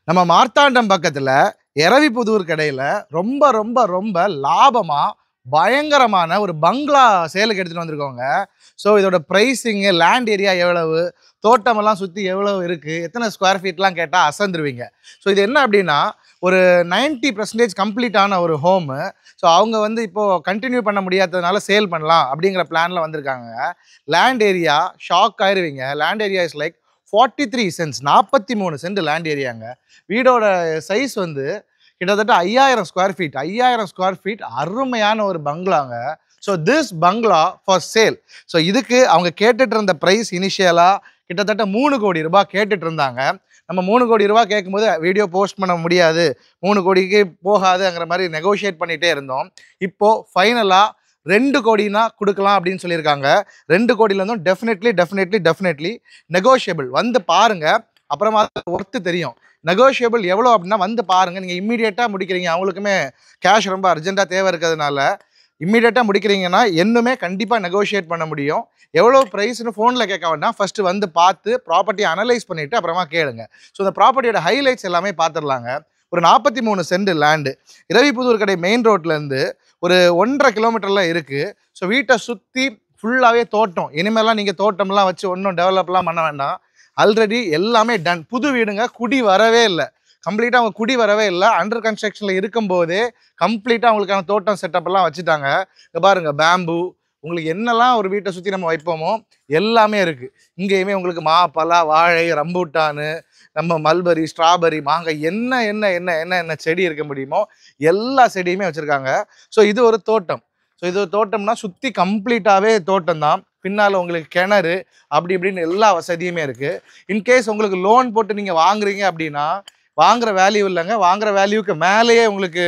நம்ம மார்த்தாண்டம் பக்கத்துல எரவிபுதூர் கடையில ரொம்ப ரொம்ப ரொம்ப லாபமா பயங்கரமான ஒரு பங்களா சேலுக்கு எடுத்துட்டு வந்திருக்கோங்க. ஸோ இதோட ப்ரைஸிங்கு, லேண்ட் ஏரியா எவ்வளவு, தோட்டமெல்லாம் சுற்றி எவ்வளவு இருக்குது, எத்தனை ஸ்கொயர் ஃபீட்லாம் கேட்டால் அசந்துருவீங்க. ஸோ இது என்ன அப்படின்னா, ஒரு 90% கம்ப்ளீட்டான ஒரு ஹோமு. ஸோ அவங்க வந்து இப்போது கண்டினியூ பண்ண முடியாததுனால சேல் பண்ணலாம் அப்படிங்கிற பிளானில் வந்திருக்காங்க. லேண்ட் ஏரியா ஷாக் ஆயிருவீங்க. Land area is like 43 cents, 43 cent land ஏரியாங்க. வீடோட சைஸ் வந்து கிட்டத்தட்ட 5000 ஸ்கொயர் ஃபீட், 5000 ஸ்கொயர் ஃபீட், அருமையான ஒரு பங்களாங்க. ஸோ திஸ் பங்களா ஃபார் சேல். ஸோ இதுக்கு அவங்க கேட்டுட்டு இருந்த ப்ரைஸ் இனிஷியலாக கிட்டத்தட்ட 3 கோடி ரூபாய் கேட்டுட்டு இருந்தாங்க. நம்ம 3 கோடி ரூபாய் கேட்கும்போது வீடியோ போஸ்ட் பண்ண முடியாது, 3 கோடிக்கு போகாதுங்கிற மாதிரி நெகோஷியேட் பண்ணிகிட்டே இருந்தோம். இப்போது ஃபைனலாக 2 கோடினா கொடுக்கலாம் அப்படின்னு சொல்லியிருக்காங்க. 2 கோடியிலேருந்தும் டெஃபினெட்லி நெகோஷியபிள். வந்து பாருங்கள், அப்புறமா ஒர்த்து தெரியும். நெகோஷியபிள் எவ்வளோ அப்படின்னா வந்து பாருங்கள். நீங்கள் இம்மீடியட்டாக முடிக்கிறீங்க, அவங்களுக்குமே கேஷ் ரொம்ப அர்ஜென்ட்டாக தேவை இருக்கிறதுனால இம்மீடியட்டாக முடிக்கிறீங்கன்னா இன்னுமே கண்டிப்பாக நெகோஷியேட் பண்ண முடியும். எவ்வளோ ப்ரைஸ்னு ஃபோனில் கேட்க வேண்டாம், ஃபஸ்ட்டு வந்து பார்த்து ப்ராப்பர்ட்டியை அனலைஸ் பண்ணிவிட்டு அப்புறமா கேளுங்க. ஸோ இந்த ப்ராப்பர்ட்டியோட ஹைலைட்ஸ் எல்லாமே பார்த்துடலாங்க. ஒரு 43 சென்ட் லேண்டு, இரவிபுதூர் கடை மெயின் ரோட்லேருந்து ஒரு 1.5 கிலோமீட்டரில் இருக்குது. ஸோ வீட்டை சுற்றி ஃபுல்லாகவே தோட்டம். இனிமேலாம் நீங்கள் தோட்டம்லாம் வச்சு ஒன்றும் டெவலப்லாம் பண்ண வேண்டாம். ஆல்ரெடி எல்லாமே டன். புது வீடுங்க, குடி வரவே இல்லை. கம்ப்ளீட்டாக அவங்க குடி வரவே இல்லை. அண்டர் கன்ஸ்ட்ரக்ஷனில் இருக்கும்போதே கம்ப்ளீட்டாக அவங்களுக்கான தோட்டம் செட்டப்லாம் வச்சுட்டாங்க. இங்கே பாருங்கள், பேம்பு, உங்களுக்கு என்னெல்லாம் ஒரு வீட்டை சுற்றி நம்ம வைப்போமோ எல்லாமே இருக்குது. இங்கேயுமே உங்களுக்கு மா, பலா, வாழை, ரம்பூட்டானு, நம்ம மல்பரி, ஸ்ட்ராபெரி, மாங்காய், என்ன என்ன என்ன என்ன என்ன செடி இருக்க முடியுமோ எல்லா செடியுமே வச்சுருக்காங்க. ஸோ இது ஒரு தோட்டம். ஸோ இது ஒரு தோட்டம்னா சுற்றி கம்ப்ளீட்டாகவே தோட்டம் தான். பின்னால் உங்களுக்கு கிணறு அப்படி இப்படின்னு எல்லா வசதியுமே இருக்குது. இன்கேஸ் உங்களுக்கு லோன் போட்டு நீங்கள் வாங்குறீங்க அப்படின்னா வாங்குகிற வேல்யூ இல்லைங்க, வாங்குகிற வேல்யூக்கு மேலேயே உங்களுக்கு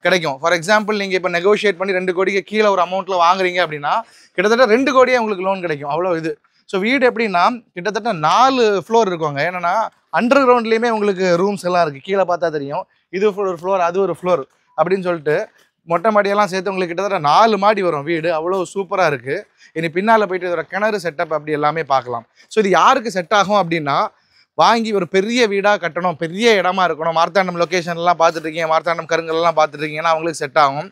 கிடைக்கும். ஃபார் எக்ஸாம்பிள், நீங்கள் இப்போ நெகோஷியேட் பண்ணி 2 கோடிக்கு கீழே ஒரு அமௌண்ட்டில் வாங்குறீங்க அப்படின்னா கிட்டத்தட்ட 2 கோடியே உங்களுக்கு லோன் கிடைக்கும். அவ்வளோ இது. ஸோ வீடு எப்படின்னா கிட்டத்தட்ட 4 ஃப்ளோர் இருக்குங்க. ஏன்னா அண்டர் கிரவுண்ட்லேயுமே உங்களுக்கு ரூம்ஸ் எல்லாம் இருக்குது. கீழே பார்த்தா தெரியும், இது ஒரு ஃப்ளோர், அது ஒரு ஃப்ளோர் அப்படின்னு சொல்லிட்டு மொட்டை மாடியெல்லாம் சேர்த்து உங்களுக்கு கிட்டத்தட்ட 4 மாடி வரும் வீடு. அவ்வளோ சூப்பராக இருக்குது. இனி பின்னால் போயிட்டு இதோட கிணறு செட்டப் அப்படி எல்லாமே பார்க்கலாம். ஸோ இது யாருக்கு செட் ஆகும் அப்படின்னா, வாங்கி ஒரு பெரிய வீடாக கட்டணும், பெரிய இடமா இருக்கணும், மார்த்தாண்டம் லொக்கேஷன்லாம் பார்த்துட்ருக்கீங்க, மார்த்தாண்டம் கருங்கல்லாம் பார்த்துட்ருக்கீங்கன்னா அவங்களுக்கு செட் ஆகும்.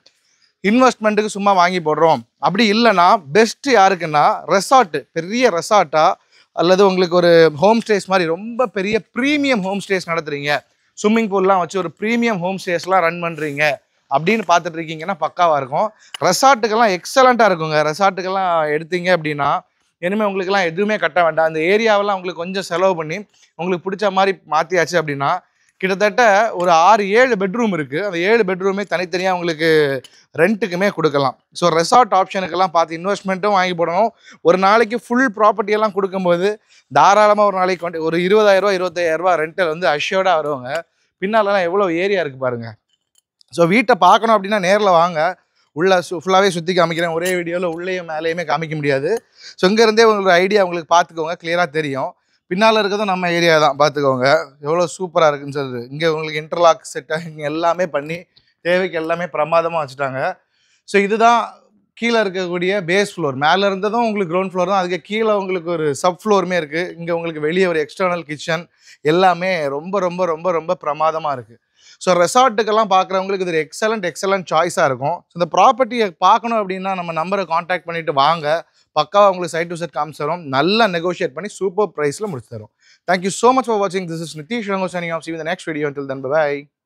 இன்வெஸ்ட்மெண்ட்டுக்கு சும்மா வாங்கி போடுறோம் அப்படி இல்லைன்னா பெஸ்ட்டு யாருக்குன்னா ரெசார்ட்டு, பெரிய ரெசார்ட்டாக அல்லது உங்களுக்கு ஒரு ஹோம் ஸ்டேஸ் மாதிரி ரொம்ப பெரிய ப்ரீமியம் ஹோம் ஸ்டேஸ் நடத்துகிறீங்க, ஸ்விம்மிங் பூல்லாம் வச்சு ஒரு ப்ரீமியம் ஹோம் ஸ்டேஸ்லாம் ரன் பண்ணுறீங்க அப்படின்னு பார்த்துட்டு இருக்கீங்கன்னா பக்காவாக இருக்கும். ரெசார்ட்டுக்கெல்லாம் எக்ஸலண்ட்டாக இருக்குங்க. ரெசார்ட்டுக்கெல்லாம் எடுத்தீங்க அப்படின்னா இனிமேல் உங்களுக்குலாம் எதுவுமே கட்ட வேண்டாம். அந்த ஏரியாவெல்லாம் உங்களுக்கு கொஞ்சம் செலவு பண்ணி உங்களுக்கு பிடிச்ச மாதிரி மாற்றியாச்சு அப்படின்னா கிட்டத்தட்ட ஒரு 6-7 பெட்ரூம் இருக்குது. அந்த 7 பெட்ரூமே தனித்தனியாக உங்களுக்கு ரெண்ட்டுக்குமே கொடுக்கலாம். ஸோ ரெசார்ட் ஆப்ஷனுக்கெல்லாம் பார்த்து இன்வெஸ்ட்மெண்ட்டும் வாங்கி போடணும். ஒரு நாளைக்கு ஃபுல் ப்ராப்பர்ட்டியெல்லாம் கொடுக்கும்போது தாராளமாக ஒரு நாளைக்கு ஒரு 20,000 25,000 ரெண்டல் வந்து அஷ்யூர்டாக வருவாங்க. பின்னாலெல்லாம் எவ்வளோ ஏரியா இருக்குது பாருங்கள். ஸோ வீட்டை பார்க்கணும் அப்படின்னா நேரில் வாங்க. உள்ளே ஃபுல்லாகவே சுற்றி காமிக்கிறேன். ஒரே வீடியோவில் உள்ளேயும் மேலேயுமே காமிக்க முடியாது. ஸோ இங்கேருந்தே உங்களோட ஐடியா உங்களுக்கு பார்த்துக்கோங்க, கிளியராக தெரியும். பின்னால் இருக்கிறதும் நம்ம ஏரியா தான், பார்த்துக்கோங்க எவ்வளோ சூப்பராக இருக்குன்னு சொல்லுது. இங்கே உங்களுக்கு இன்டர்லாக் செட்டாக எல்லாமே பண்ணி தேவைக்கு எல்லாமே பிரமாதமாக வச்சுட்டாங்க. ஸோ இதுதான் கீழே இருக்கக்கூடிய பேஸ் ஃப்ளோர். மேலே இருந்ததும் உங்களுக்கு கிரவுண்ட் ஃப்ளோர் தான். அதுக்கு கீழே உங்களுக்கு ஒரு சப் ஃப்ளோருமே இருக்குது. இங்கே உங்களுக்கு வெளியே ஒரு எக்ஸ்டர்னல் கிச்சன் எல்லாமே ரொம்ப ரொம்ப ரொம்ப ரொம்ப பிரமாதமாக இருக்குது. ஸோ ரெசார்ட்டுக்கெல்லாம் பார்க்குறவங்களுக்கு இது ஒரு எக்ஸலண்ட் சாய்ஸாக இருக்கும். ஸோ இந்த ப்ராப்பர்ட்டியை பார்க்கணும் அப்படின்னா நம்ம நம்பரை காண்டாக்ட் பண்ணிவிட்டு வாங்க. பக்காவாக உங்களுக்கு சைட் டு சைட் காமிச்சு தரோம். நல்லா நெகோஷியேட் பண்ணி சூப்பர் ப்ரைஸில் முடிச்சு தரோம். தேங்க்யூ ஸோ மச் ஃபார் வாட்சிங். This is Nitish Rango signing off. See you in the next video. Until then, bye bye.